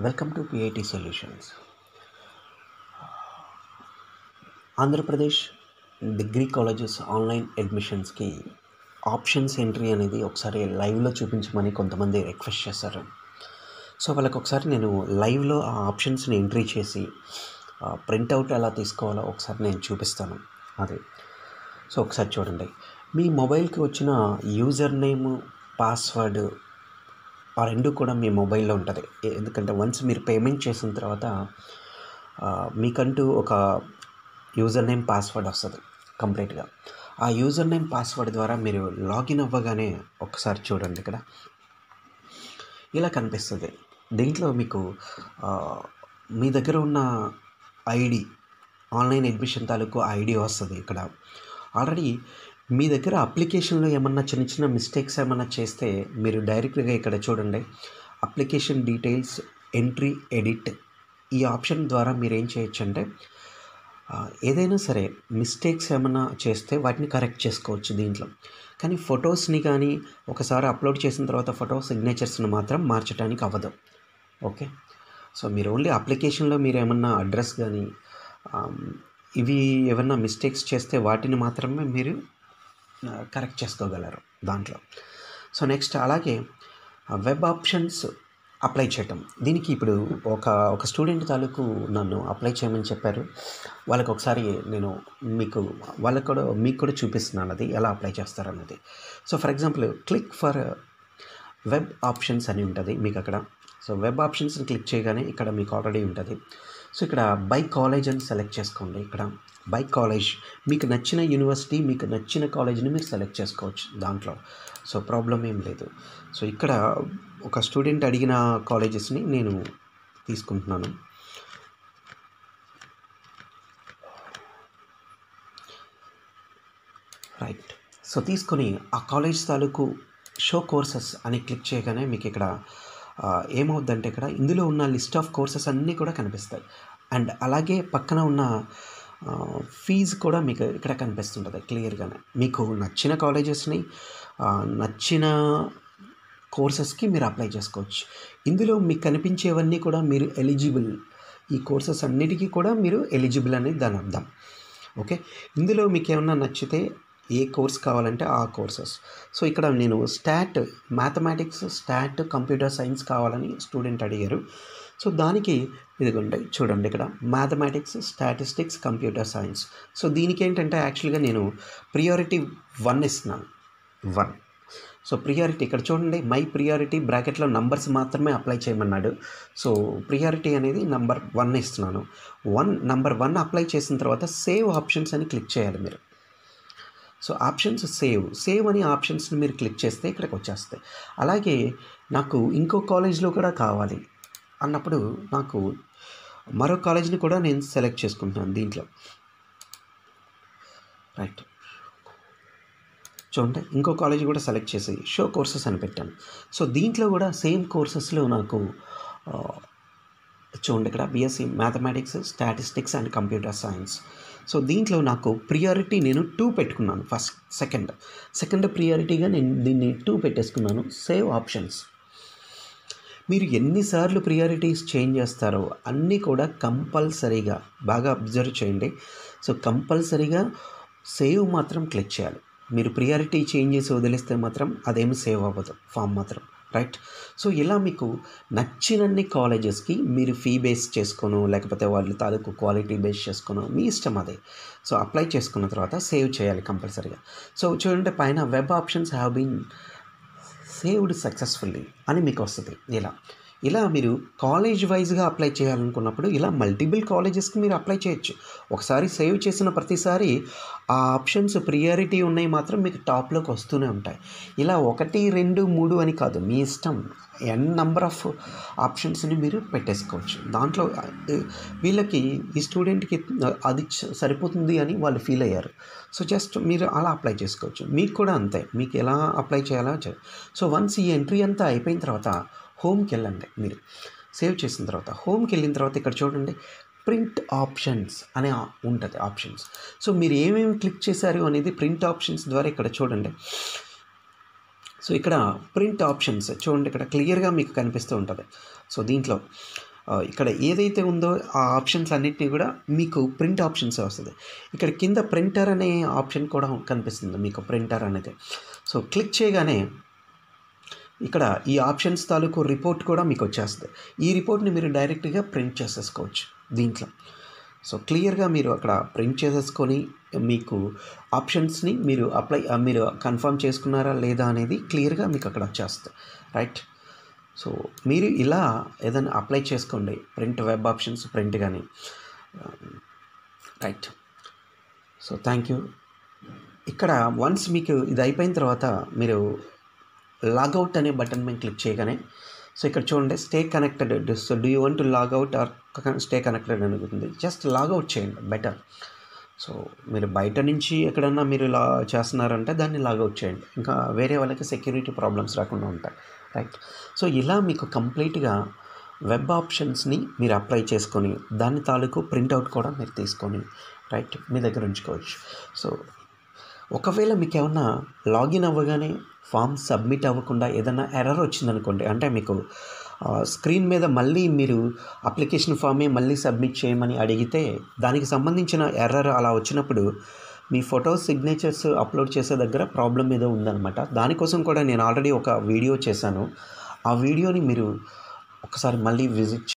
Welcome to PIT solutions. Andhra Pradesh degree colleges online అడ్మిషన్స్కి options entry అనేది ఒకసారి లైవ్లో చూపించమని కొంతమంది రిక్వెస్ట్ చేశారు. సో వాళ్ళకి ఒకసారి నేను లైవ్లో ఆ ఆప్షన్స్ని ఎంట్రీ చేసి ప్రింట్అవుట్ ఎలా తీసుకోవాలో ఒకసారి నేను చూపిస్తాను. అదే సో ఒకసారి చూడండి. మీ మొబైల్కి వచ్చిన యూజర్ నేమ్, పాస్వర్డ్ ఆ రెండు కూడా మీ మొబైల్లో ఉంటుంది. ఎందుకంటే వన్స్ మీరు పేమెంట్ చేసిన తర్వాత మీకంటూ ఒక యూజర్ నేమ్, పాస్వర్డ్ వస్తుంది కంప్లీట్గా. ఆ యూజర్ నేమ్, పాస్వర్డ్ ద్వారా మీరు లాగిన్ అవ్వగానే ఒకసారి చూడండి, ఇక్కడ ఇలా కనిపిస్తుంది. దీంట్లో మీకు మీ దగ్గర ఉన్న ఐడి, ఆన్లైన్ అడ్మిషన్ తాలూకు ఐడి వస్తుంది. ఇక్కడ ఆల్రెడీ మీ దగ్గర అప్లికేషన్లో ఏమన్నా చిన్న చిన్న మిస్టేక్స్ ఏమన్నా చేస్తే మీరు డైరెక్ట్గా ఇక్కడ చూడండి, అప్లికేషన్ డీటెయిల్స్, ఎంట్రీ, ఎడిట్, ఈ ఆప్షన్ ద్వారా మీరు ఏం చేయొచ్చు అంటే ఏదైనా సరే మిస్టేక్స్ ఏమన్నా చేస్తే వాటిని కరెక్ట్ చేసుకోవచ్చు దీంట్లో. కానీ ఫొటోస్ని కానీ ఒకసారి అప్లోడ్ చేసిన తర్వాత ఫోటో సిగ్నేచర్స్ని మాత్రం మార్చడానికి అవ్వదు. ఓకే, సో మీరు ఓన్లీ అప్లికేషన్లో మీరు ఏమన్నా అడ్రస్ కానీ ఇవి ఏమన్నా మిస్టేక్స్ చేస్తే వాటిని మాత్రమే మీరు కరెక్ట్ చేసుకోగలరు దాంట్లో. సో నెక్స్ట్ అలాగే వెబ్ ఆప్షన్స్ అప్లై చేయటం. దీనికి ఇప్పుడు ఒక స్టూడెంట్ తాలూకు నన్ను అప్లై చేయమని చెప్పారు. వాళ్ళకి ఒకసారి నేను మీకు కూడా చూపిస్తున్నాను అది ఎలా అప్లై చేస్తారన్నది. So for example click for web options అని ఉంటుంది మీకు అక్కడ. సో వెబ్ ఆప్షన్స్ని క్లిక్ చేయగానే ఇక్కడ మీకు ఆల్రెడీ ఉంటుంది. సో ఇక్కడ బై కాలేజ్ అని సెలెక్ట్ చేసుకోండి. ఇక్కడ బై కాలేజ్ మీకు నచ్చిన యూనివర్సిటీ, మీకు నచ్చిన కాలేజ్ని మీరు సెలెక్ట్ చేసుకోవచ్చు దాంట్లో. సో ప్రాబ్లం ఏం లేదు. సో ఇక్కడ ఒక స్టూడెంట్ అడిగిన కాలేజెస్ని నేను తీసుకుంటున్నాను. రైట్, సో తీసుకొని ఆ కాలేజ్ తాలూకు షో కోర్సెస్ అని క్లిక్ చేయగానే మీకు ఇక్కడ ఏమవుద్దంటే ఇక్కడ ఇందులో ఉన్న లిస్ట్ ఆఫ్ కోర్సెస్ అన్నీ కూడా కనిపిస్తాయి. అండ్ అలాగే పక్కన ఉన్న ఫీజు కూడా మీకు ఇక్కడ కనిపిస్తుంటుంది క్లియర్గానే. మీకు నచ్చిన కాలేజెస్ని, నచ్చిన కోర్సెస్కి మీరు అప్లై చేసుకోవచ్చు. ఇందులో మీకు కనిపించేవన్నీ కూడా మీరు ఎలిజిబుల్, ఈ కోర్సెస్ అన్నిటికీ కూడా మీరు ఎలిజిబుల్ అనేది దాని అర్థం. ఓకే, ఇందులో మీకు ఏమన్నా నచ్చితే ఏ కోర్స్ కావాలంటే ఆ కోర్సెస్. సో ఇక్కడ నేను మ్యాథమెటిక్స్, కంప్యూటర్ సైన్స్ కావాలని స్టూడెంట్ అడిగారు. సో దానికి ఇదిగోండి చూడండి, ఇక్కడ mathematics, statistics, computer science. So దీనికి ఏంటంటే యాక్చువల్గా నేను ప్రియారిటీ 1 ఇస్తున్నాను. 1. సో ప్రియారిటీ ఇక్కడ చూడండి, మై ప్రియారిటీ బ్రాకెట్లో నంబర్స్ మాత్రమే అప్లై చేయమన్నాడు. సో ప్రియారిటీ అనేది నంబర్ 1 ఇస్తున్నాను. నంబర్ 1 అప్లై చేసిన తర్వాత సేవ్ ఆప్షన్స్ అని క్లిక్ చేయాలి మీరు. సో ఆప్షన్స్ సేవ్ అని ఆప్షన్స్ని మీరు క్లిక్ చేస్తే ఇక్కడికి వచ్చేస్తాయి. అలాగే నాకు ఇంకో కాలేజ్లో కూడా కావాలి అన్నప్పుడు నాకు మరో కాలేజ్ని కూడా నేను సెలెక్ట్ చేసుకుంటున్నాను దీంట్లో. రైట్, చూడండి ఇంకో కాలేజ్ కూడా సెలెక్ట్ చేసి షో కోర్సెస్ అని పెట్టాను. సో దీంట్లో కూడా సేమ్ కోర్సెస్లో నాకు చూడండి ఇక్కడ BSc mathematics, statistics and computer science. So దీంట్లో నాకు ప్రియారిటీ నేను 2 పెట్టుకున్నాను. సెకండ్ ప్రియారిటీగా నేను దీన్ని 2 పెట్టేసుకున్నాను. Save options. మీరు ఎన్నిసార్లు ప్రియారిటీస్ చేంజ్ చేస్తారో అన్నీ కూడా కంపల్సరీగా బాగా అబ్జర్వ్ చేయండి. సో కంపల్సరీగా సేవ్ మాత్రం క్లిక్ చేయాలి. మీరు ప్రియారిటీ చేంజ్ చేసి వదిలేస్తే మాత్రం అదేమి సేవ్ అవ్వదు ఫామ్ మాత్రం. రైట్, సో ఇలా మీకు నచ్చినన్ని కాలేజెస్కి మీరు ఫీ బేస్ చేసుకోను, లేకపోతే వాళ్ళు తాలూకు క్వాలిటీ బేస్ చేసుకోను, మీ ఇష్టం అదే. సో అప్లై చేసుకున్న తర్వాత సేవ్ చేయాలి కంపల్సరీగా. సో చూడండి పైన web options have been saved successfully అని మీకు వస్తుంది. ఇలా మీరు కాలేజ్ వైజ్గా అప్లై చేయాలనుకున్నప్పుడు ఇలా మల్టిపుల్ కాలేజెస్కి మీరు అప్లై చేయొచ్చు. ఒకసారి సేవ్ చేసిన ప్రతిసారి ఆ ఆప్షన్స్ ప్రియారిటీ ఉన్నాయి మాత్రం మీకు టాప్లోకి వస్తూనే ఉంటాయి. ఇలా 1, 2, 3 అని కాదు, మీ ఇష్టం. నెంబర్ ఆఫ్ ఆప్షన్స్ని మీరు పెట్టేసుకోవచ్చు దాంట్లో. వీళ్ళకి ఈ స్టూడెంట్కి అది సరిపోతుంది అని వాళ్ళు ఫీల్ అయ్యారు. సో జస్ట్ మీరు అలా అప్లై చేసుకోవచ్చు. మీకు కూడా అంతే, మీకు ఎలా అప్లై చేయాలో సో వన్స్ ఈ ఎంట్రీ అంతా అయిపోయిన తర్వాత హోమ్కి వెళ్ళండి. మీరు సేవ్ చేసిన తర్వాత హోమ్కి వెళ్ళిన తర్వాత ఇక్కడ చూడండి ప్రింట్ ఆప్షన్స్ అనే ఉంటుంది ఆప్షన్స్. సో మీరు ఏమేమి క్లిక్ చేశారు అనేది ప్రింట్ ఆప్షన్స్ ద్వారా ఇక్కడ చూడండి. సో ఇక్కడ ప్రింట్ ఆప్షన్స్ చూడండి, ఇక్కడ క్లియర్గా మీకు కనిపిస్తూ ఉంటుంది. సో దీంట్లో ఇక్కడ ఏదైతే ఉందో ఆ ఆప్షన్స్ అన్నిటినీ కూడా మీకు ప్రింట్ ఆప్షన్స్ వస్తుంది. ఇక్కడ కింద ప్రింటర్ అనే ఆప్షన్ కూడా కనిపిస్తుంది మీకు, ప్రింటర్ అనేది. సో క్లిక్ చేయగానే ఇక్కడ ఈ ఆప్షన్స్ తాలూకు రిపోర్ట్ కూడా మీకు వచ్చేస్తుంది. ఈ రిపోర్ట్ని మీరు డైరెక్ట్గా ప్రింట్ చేసేసుకోవచ్చు దీంట్లో. సో క్లియర్గా మీరు అక్కడ ప్రింట్ చేసేసుకొని మీకు ఆప్షన్స్ని మీరు కన్ఫర్మ్ చేసుకున్నారా లేదా అనేది క్లియర్గా మీకు అక్కడ వచ్చేస్తుంది, రైట్. సో మీరు ఇలా ఏదైనా అప్లై చేసుకోండి, ప్రింట్ వెబ్ ఆప్షన్స్ ప్రింట్ కానీ, రైట్. So thank you. ఇక్కడ వన్స్ మీకు ఇది అయిపోయిన తర్వాత మీరు లాగౌట్ అనే బటన్ మీద క్లిక్ చేయగానే, సో ఇక్కడ చూడండి stay connected. So do you want to log out or stay connected అని ఉంటుంది. జస్ట్ లాగౌట్ చేయండి బెటర్. సో మీరు బయట నుంచి ఎక్కడన్నా మీరు ఇలా చేస్తున్నారంటే దాన్ని లాగౌట్ చేయండి, ఇంకా వేరే వాళ్ళకి సెక్యూరిటీ ప్రాబ్లమ్స్ రాకుండా ఉంటాయి, రైట్. సో ఇలా మీకు కంప్లీట్గా వెబ్ ఆప్షన్స్ని మీరు అప్లై చేసుకొని దాని తాలూకు ప్రింట్అవుట్ కూడా మీరు తీసుకొని రైట్ మీ దగ్గర ఉంచుకోవచ్చు. సో ఒకవేళ మీకు ఏమన్నా లాగిన్ అవ్వగానే ఫామ్ సబ్మిట్ అవ్వకుండా ఏదైనా ఎర్రర్ వచ్చిందనుకోండి, అంటే మీకు స్క్రీన్ మీద మళ్ళీ మీరు అప్లికేషన్ ఫామే మళ్ళీ సబ్మిట్ చేయమని అడిగితే దానికి సంబంధించిన ఎర్రర్ అలా వచ్చినప్పుడు మీ ఫొటోస్ సిగ్నేచర్స్ అప్లోడ్ చేసే దగ్గర ప్రాబ్లం ఏదో ఉందన్నమాట. దానికోసం కూడా నేను ఆల్రెడీ ఒక వీడియో చేశాను. ఆ వీడియోని మీరు ఒకసారి మళ్ళీ విజిట్